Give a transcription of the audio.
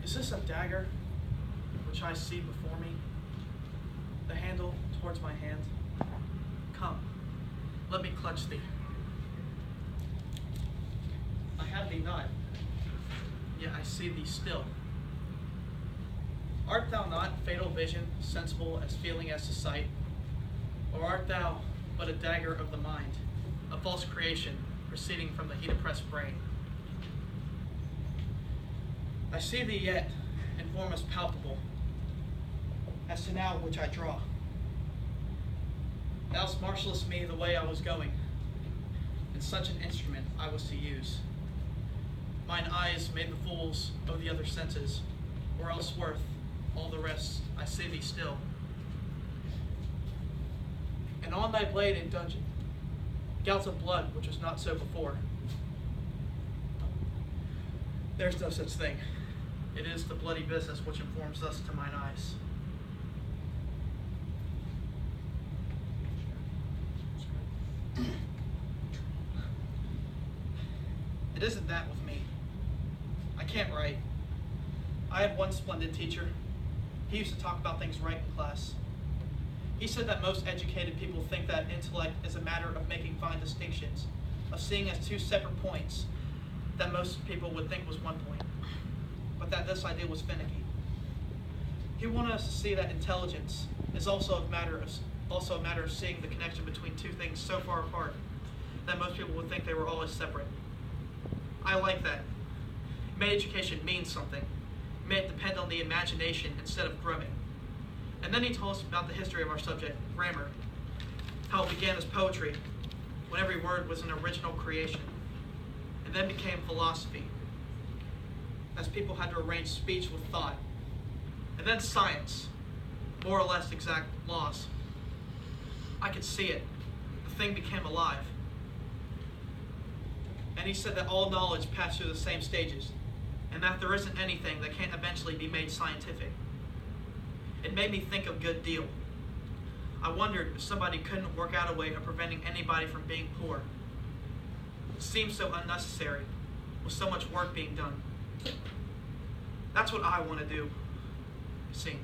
Is this a dagger which I see before me? The handle towards my hand? Come, let me clutch thee. I have thee not, yet I see thee still. Art thou not fatal vision, sensible as feeling as to sight? Or art thou but a dagger of the mind, a false creation proceeding from the heat-oppressed brain? I see thee yet in form as palpable as to now which I draw. Thou marshalest me the way I was going, and such an instrument I was to use. Mine eyes made the fools of the other senses, or else worth all the rest. I see thee still. And on thy blade in dungeon, gouts of blood which was not so before. There's no such thing. It is the bloody business which informs thus to mine eyes. It isn't that with me. I can't write. I had one splendid teacher. He used to talk about things right in class. He said that most educated people think that intellect is a matter of making fine distinctions, of seeing as two separate points that most people would think was one point, but that this idea was finicky. He wanted us to see that intelligence is also a matter of seeing the connection between two things so far apart that most people would think they were always separate. I like that. It made education mean something. It made it depend on the imagination instead of grubbing. And then he told us about the history of our subject, grammar, how it began as poetry, when every word was an original creation, and then became philosophy, as people had to arrange speech with thought, and then science, more or less exact laws. I could see it. The thing became alive. And he said that all knowledge passed through the same stages, and that there isn't anything that can't eventually be made scientific. It made me think a good deal. I wondered if somebody couldn't work out a way of preventing anybody from being poor. It seemed so unnecessary, with so much work being done. That's what I want to do, you see.